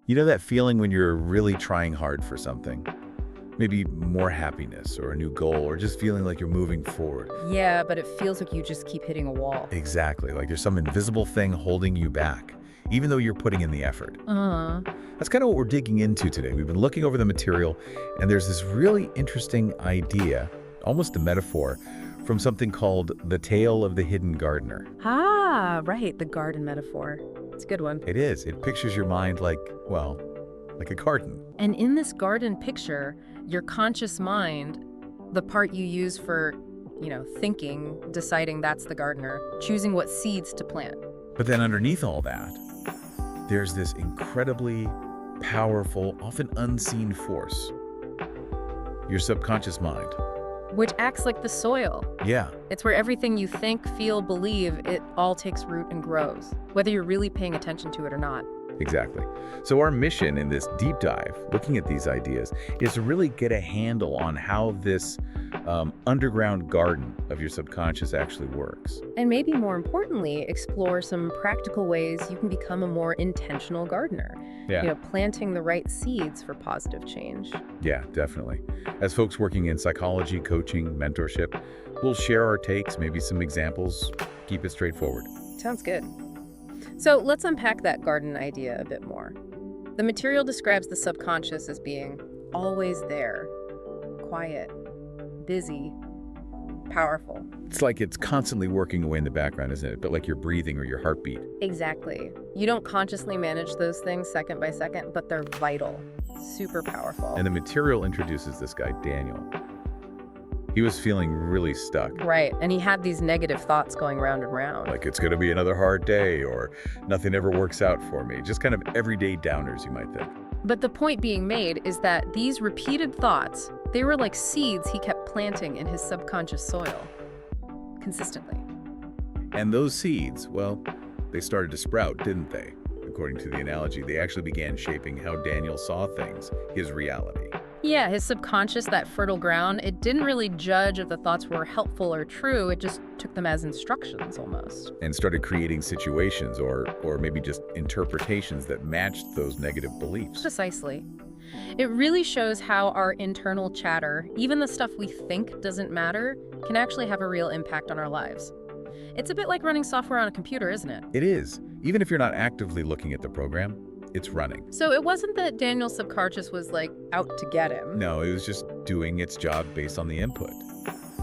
You know that feeling when you're really trying hard for something? Maybe more happiness or a new goal or just feeling like you're moving forward. Yeah, but it feels like you just keep hitting a wall. Exactly, like there's some invisible thing holding you back, even though you're putting in the effort. Uh, That's kind of what we're digging into today. We've been looking over the material, and there's this really interesting idea, almost a metaphor, from something called the tale of the hidden gardener. right, the garden metaphor. It's a good one. It is. It pictures your mind like, well, like a garden. And in this garden picture, your conscious mind, the part you use for, thinking, deciding that's the gardener, choosing what seeds to plant. But then underneath all that, there's this incredibly powerful, often unseen force. Your subconscious mind. Which acts like the soil. Yeah, It's where everything you think, feel, believe, it all takes root and grows, whether you're really paying attention to it or not. exactly. So our mission in this deep dive, looking at these ideas, is to really get a handle on how this underground garden of your subconscious actually works. And maybe more importantly, explore some practical ways you can become a more intentional gardener. Yeah. Planting the right seeds for positive change. Yeah, definitely. As folks working in psychology, coaching, mentorship, we'll share our takes, maybe some examples, keep it straightforward. Sounds good. So let's unpack that garden idea a bit more. The material describes the subconscious as being always there, quiet, busy, powerful. It's like it's constantly working away in the background, isn't it? But like your breathing or your heartbeat. Exactly. You don't consciously manage those things second by second, but they're vital, super powerful. And the material introduces this guy, Daniel. He was feeling really stuck. Right, and he had these negative thoughts going round and round. Like it's going to be another hard day or nothing ever works out for me. Just kind of everyday downers, you might think. But the point being made is that these repeated thoughts, they were like seeds he kept planting in his subconscious soil. Consistently. And those seeds, well, they started to sprout, didn't they? According to the analogy, they actually began shaping how Daniel saw things, his reality. Yeah, his subconscious, that fertile ground, it didn't really judge if the thoughts were helpful or true. It just took them as instructions almost. And started creating situations or maybe just interpretations that matched those negative beliefs. Precisely. It really shows how our internal chatter, even the stuff we think doesn't matter, can actually have a real impact on our lives. It's a bit like running software on a computer, isn't it? It is. Even if you're not actively looking at the program, it's running. So it wasn't that Daniel's subconscious was out to get him. No, it was just doing its job based on the input.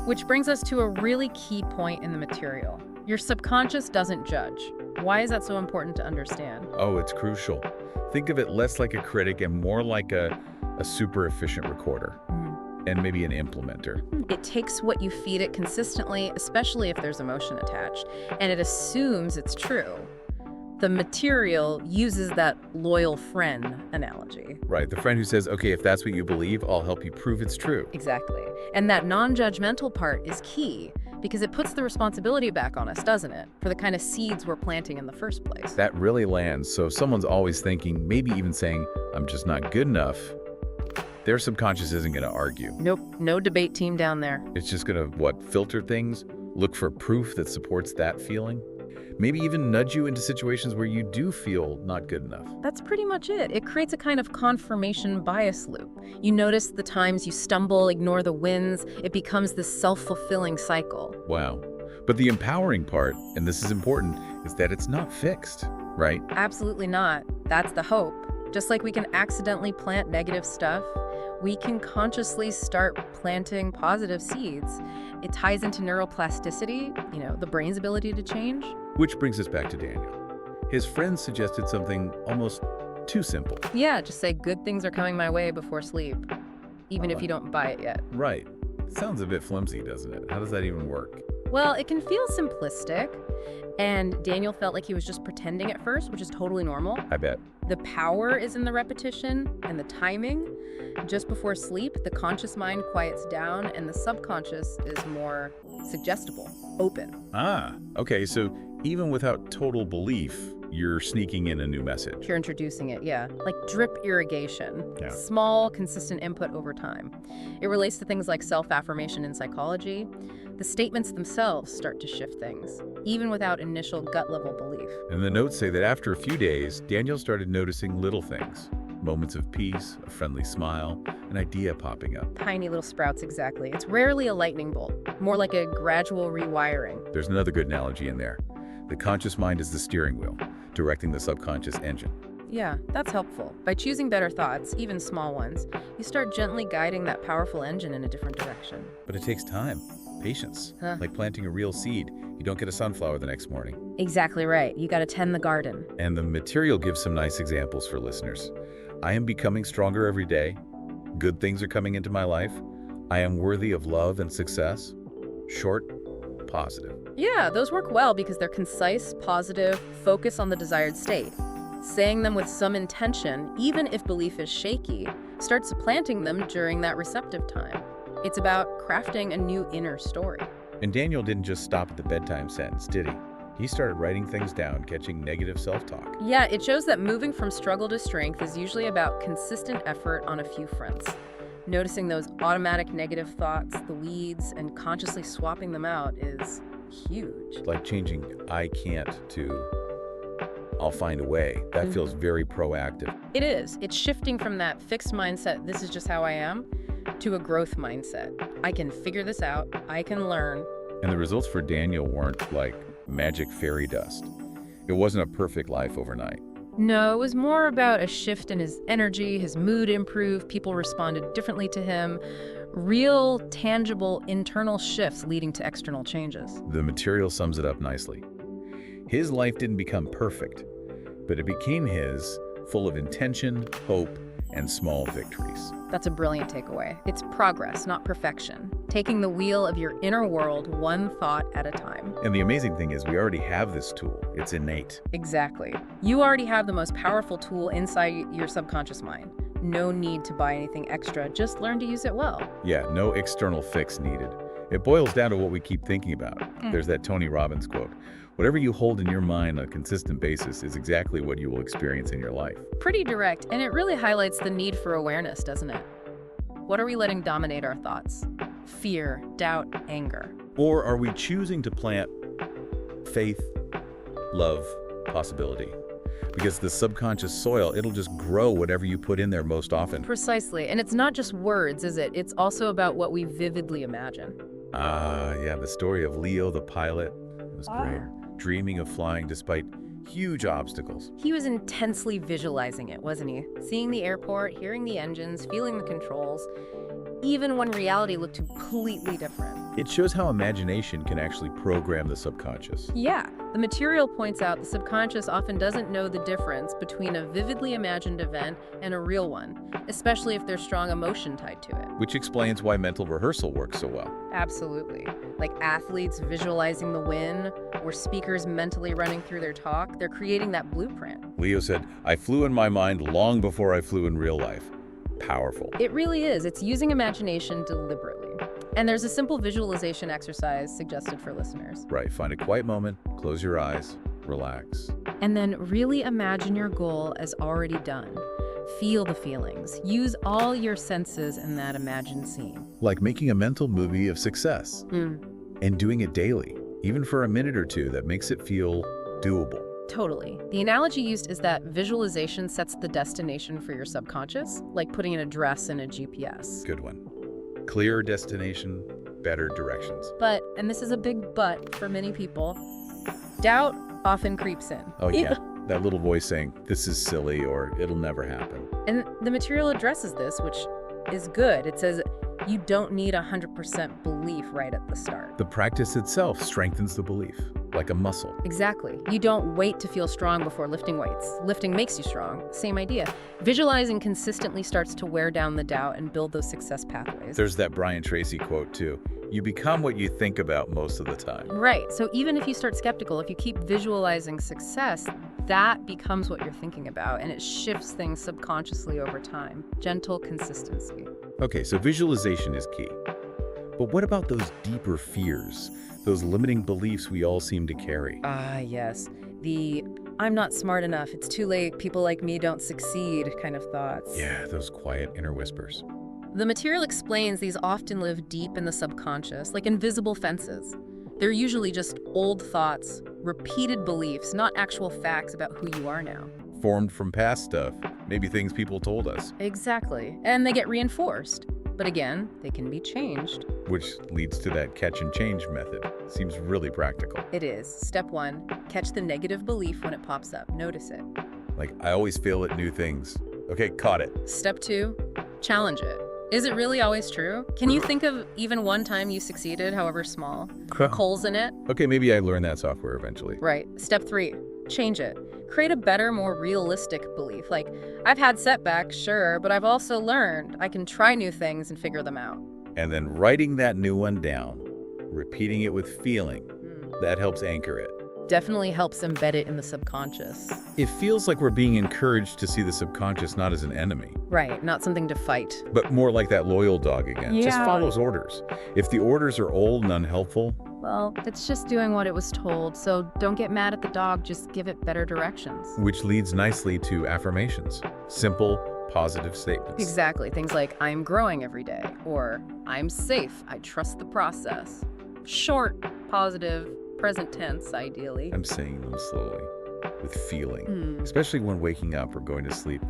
Which brings us to a really key point in the material. Your subconscious doesn't judge. Why is that so important to understand? Oh, it's crucial. Think of it less like a critic and more like a super efficient recorder and maybe an implementer. It takes what you feed it consistently, especially if there's emotion attached, and it assumes it's true. The material uses that loyal friend analogy. Right, the friend who says, okay, if that's what you believe, I'll help you prove it's true. Exactly. And that non-judgmental part is key because it puts the responsibility back on us, doesn't it? For the kind of seeds we're planting in the first place. That really lands. So if someone's always thinking, maybe even saying, I'm just not good enough, their subconscious isn't going to argue. Nope, no debate team down there. It's just going to, filter things, look for proof that supports that feeling, maybe even nudge you into situations where you do feel not good enough. That's pretty much it. It creates a kind of confirmation bias loop. You notice the times you stumble, ignore the wins, it becomes this self-fulfilling cycle. Wow. But the empowering part, and this is important, is that it's not fixed, right? Absolutely not. That's the hope. Just like we can accidentally plant negative stuff, we can consciously start planting positive seeds. It ties into neuroplasticity, the brain's ability to change. Which brings us back to Daniel. His friends suggested something almost too simple. Yeah, just say good things are coming my way before sleep, even if you don't buy it yet. Right. Sounds a bit flimsy, doesn't it? How does that even work? Well, it can feel simplistic, and Daniel felt like he was just pretending at first, which is totally normal. I bet. The power is in the repetition and the timing. Just before sleep, the conscious mind quiets down and the subconscious is more suggestible, open. Ah, okay, so even without total belief, you're sneaking in a new message. You're introducing it, yeah. Like drip irrigation. Yeah. Small, consistent input over time. It relates to things like self-affirmation in psychology. The statements themselves start to shift things, even without initial gut-level belief. And the notes say that after a few days, Daniel started noticing little things. Moments of peace, a friendly smile, an idea popping up. Tiny little sprouts, exactly. It's rarely a lightning bolt, more like a gradual rewiring. There's another good analogy in there. The conscious mind is the steering wheel, directing the subconscious engine. Yeah, that's helpful. By choosing better thoughts, even small ones, you start gently guiding that powerful engine in a different direction. But it takes time, patience, Huh. like planting a real seed. You don't get a sunflower the next morning. Exactly right. You gotta tend the garden. And the material gives some nice examples for listeners. I am becoming stronger every day. Good things are coming into my life. I am worthy of love and success. Short, positive. Yeah, those work well because they're concise, positive, focus on the desired state. Saying them with some intention, even if belief is shaky, starts supplanting them during that receptive time. It's about crafting a new inner story. And Daniel didn't just stop at the bedtime sentence, did he? He started writing things down, catching negative self-talk. Yeah, it shows that moving from struggle to strength is usually about consistent effort on a few fronts. Noticing those automatic negative thoughts, the weeds, and consciously swapping them out is huge. Like changing I can't to I'll find a way. That feels very proactive. It is. It's shifting from that fixed mindset, this is just how I am, to a growth mindset. I can figure this out, I can learn. And the results for Daniel weren't like magic fairy dust. It wasn't a perfect life overnight. No, it was more about a shift in his energy, his mood improved, people responded differently to him. Real, tangible, internal shifts leading to external changes. The material sums it up nicely. His life didn't become perfect, but it became his, full of intention, hope, and small victories. That's a brilliant takeaway. It's progress, not perfection. Taking the wheel of your inner world one thought at a time. And the amazing thing is we already have this tool. It's innate. Exactly. You already have the most powerful tool inside your subconscious mind. No need to buy anything extra, just learn to use it well. Yeah, no external fix needed. It boils down to what we keep thinking about. There's that Tony Robbins quote. Whatever you hold in your mind on a consistent basis is exactly what you will experience in your life. Pretty direct, and it really highlights the need for awareness, doesn't it? What are we letting dominate our thoughts? Fear, doubt, anger. Or are we choosing to plant faith, love, possibility? Because the subconscious soil, it'll just grow whatever you put in there most often. Precisely, and it's not just words, is it? It's also about what we vividly imagine. Yeah, the story of Leo the pilot was great. Dreaming of flying despite huge obstacles. He was intensely visualizing it, wasn't he? Seeing the airport, hearing the engines, feeling the controls, even when reality looked completely different. It shows how imagination can actually program the subconscious. Yeah, the material points out the subconscious often doesn't know the difference between a vividly imagined event and a real one, especially if there's strong emotion tied to it. Which explains why mental rehearsal works so well. Absolutely. Like athletes visualizing the win, or speakers mentally running through their talk, they're creating that blueprint. Leo said, I flew in my mind long before I flew in real life. Powerful. It really is. It's using imagination deliberately. And there's a simple visualization exercise suggested for listeners. Right, find a quiet moment, close your eyes, relax. And then really imagine your goal as already done. Feel the feelings. Use all your senses in that imagined scene. Like making a mental movie of success. And doing it daily, even for a minute or two, that makes it feel doable. Totally. The analogy used is that visualization sets the destination for your subconscious, like putting an address in a GPS. Good one. Clear destination, better directions. But, and this is a big but for many people, doubt often creeps in. Oh yeah, that little voice saying, this is silly or it'll never happen. And the material addresses this, which is good. It says you don't need 100% belief right at the start. The practice itself strengthens the belief, like a muscle. Exactly. You don't wait to feel strong before lifting weights. Lifting makes you strong. Same idea. Visualizing consistently starts to wear down the doubt and build those success pathways. There's that Brian Tracy quote too. You become what you think about most of the time. Right. So even if you start skeptical, if you keep visualizing success, that becomes what you're thinking about, and it shifts things subconsciously over time. Gentle consistency. Okay, so visualization is key. But what about those deeper fears, those limiting beliefs we all seem to carry? Ah, yes. The I'm not smart enough, it's too late, people like me don't succeed kind of thoughts. Yeah, those quiet inner whispers. The material explains these often live deep in the subconscious, like invisible fences. They're usually just old thoughts, repeated beliefs, not actual facts about who you are now. Formed from past stuff, maybe things people told us, Exactly. And they get reinforced. But again, they can be changed. which leads to that catch and change method. Seems really practical. It is. Step 1, catch the negative belief when it pops up. Notice it. Like, I always fail at new things. Okay, caught it. Step 2, challenge it. Is it really always true? Can you think of even one time you succeeded, however small? Holes in it? Okay, maybe I learn that software eventually. Right. Step 3, change it. Create a better, more realistic belief. Like, I've had setbacks, sure, but I've also learned I can try new things and figure them out. And then writing that new one down, repeating it with feeling, that helps anchor it. Definitely helps embed it in the subconscious. It feels like we're being encouraged to see the subconscious not as an enemy, Right, not something to fight. but more like that loyal dog again. Just Yeah. follows orders. If the orders are old and unhelpful, Well, it's just doing what it was told, so don't get mad at the dog, just give it better directions. which leads nicely to affirmations. Simple, positive statements. Exactly, things like, I'm growing every day, or I'm safe, I trust the process. Short, positive, present tense, ideally. I'm saying them slowly, with feeling, Hmm. especially when waking up or going to sleep.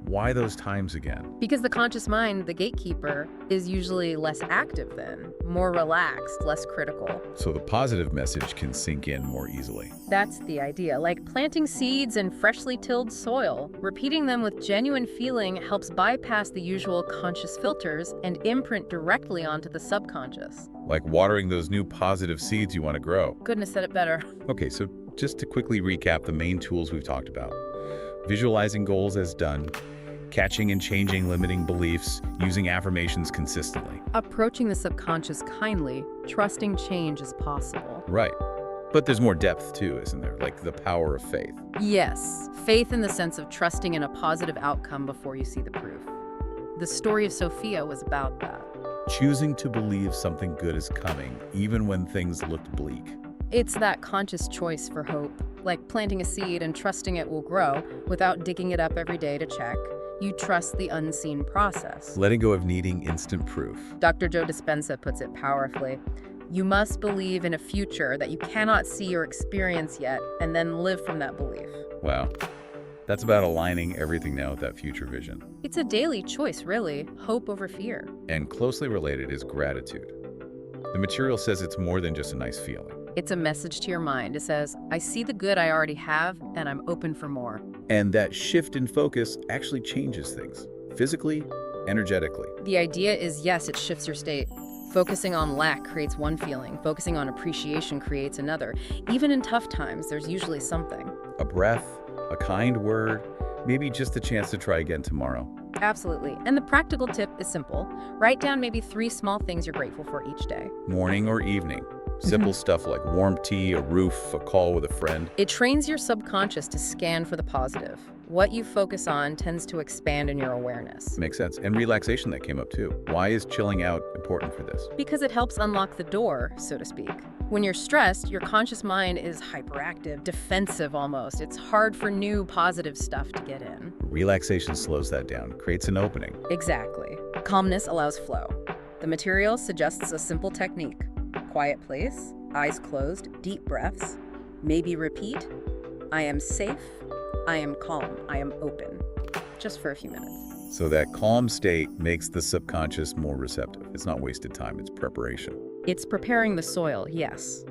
Why those times again? Because the conscious mind, the gatekeeper, is usually less active then, more relaxed, less critical. So the positive message can sink in more easily. That's the idea, like planting seeds in freshly tilled soil. Repeating them with genuine feeling helps bypass the usual conscious filters and imprint directly onto the subconscious. Like watering those new positive seeds you want to grow. Couldn't have said it better. Okay, so just to quickly recap the main tools we've talked about. Visualizing goals as done, catching and changing limiting beliefs, using affirmations consistently. Approaching the subconscious kindly, trusting change is possible. Right. But there's more depth too, isn't there? Like the power of faith. Yes, faith in the sense of trusting in a positive outcome before you see the proof. The story of Sophia was about that. Choosing to believe something good is coming, even when things looked bleak. It's that conscious choice for hope, like planting a seed and trusting it will grow without digging it up every day to check. You trust the unseen process. Letting go of needing instant proof. Dr. Joe Dispenza puts it powerfully. You must believe in a future that you cannot see or experience yet, and then live from that belief. Wow. That's about aligning everything now with that future vision. It's a daily choice, really. Hope over fear. And closely related is gratitude. The material says it's more than just a nice feeling. It's a message to your mind. It says, I see the good I already have, and I'm open for more. And that shift in focus actually changes things, physically, energetically. The idea is, yes, it shifts your state. Focusing on lack creates one feeling. Focusing on appreciation creates another. Even in tough times, there's usually something. A breath, a kind word, maybe just a chance to try again tomorrow. Absolutely. And the practical tip is simple. Write down maybe 3 small things you're grateful for each day. Morning or evening. Simple stuff like warm tea, a roof, a call with a friend. It trains your subconscious to scan for the positive. What you focus on tends to expand in your awareness. Makes sense. And relaxation that came up too. Why is chilling out important for this? Because it helps unlock the door, so to speak. When you're stressed, your conscious mind is hyperactive, defensive almost. It's hard for new positive stuff to get in. Relaxation slows that down, creates an opening. Exactly. Calmness allows flow. The material suggests a simple technique. Quiet place, eyes closed, deep breaths. Maybe repeat, I am safe, I am calm, I am open. Just for a few minutes. So that calm state makes the subconscious more receptive. It's not wasted time, it's preparation. It's preparing the soil, yes.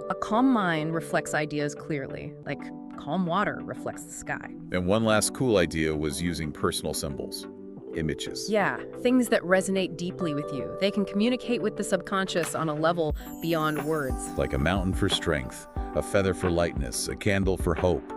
A calm mind reflects ideas clearly, like calm water reflects the sky. And one last cool idea was using personal symbols, images. Yeah, things that resonate deeply with you. They can communicate with the subconscious on a level beyond words. Like a mountain for strength, a feather for lightness, a candle for hope.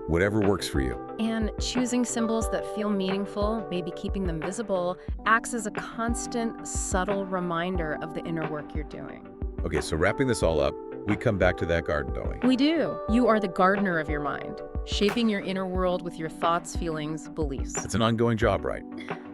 Whatever works for you. And choosing symbols that feel meaningful, maybe keeping them visible, acts as a constant, subtle reminder of the inner work you're doing. Okay, so wrapping this all up, we come back to that garden, don't we? We do. You are the gardener of your mind, shaping your inner world with your thoughts, feelings, beliefs. It's an ongoing job, right?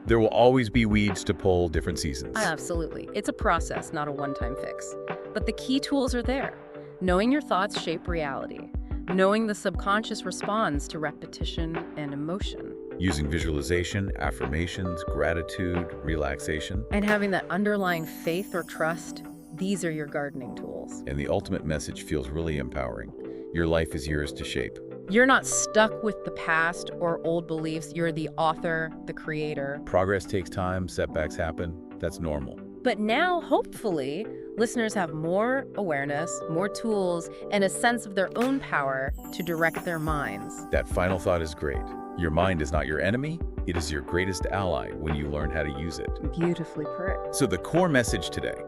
There will always be weeds to pull different seasons. Absolutely. It's a process, not a one-time fix. But the key tools are there. Knowing your thoughts shape reality. knowing the subconscious responds to repetition and emotion. Using visualization, affirmations, gratitude, relaxation. And having that underlying faith or trust, these are your gardening tools. And the ultimate message feels really empowering. Your life is yours to shape. You're not stuck with the past or old beliefs. You're the author, the creator. Progress takes time, setbacks happen. That's normal. But now, hopefully, listeners have more awareness, more tools, and a sense of their own power to direct their minds. That final thought is great. Your mind is not your enemy. It is your greatest ally when you learn how to use it. Beautifully put. So the core message today: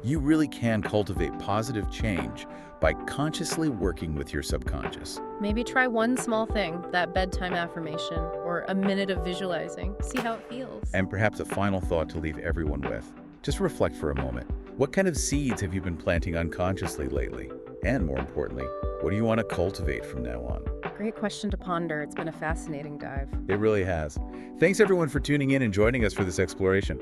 you really can cultivate positive change by consciously working with your subconscious. Maybe try one small thing, that bedtime affirmation, or a minute of visualizing. See how it feels. And perhaps a final thought to leave everyone with. Just reflect for a moment. What kind of seeds have you been planting unconsciously lately? And more importantly, what do you want to cultivate from now on? Great question to ponder. It's been a fascinating dive. It really has. Thanks everyone for tuning in and joining us for this exploration.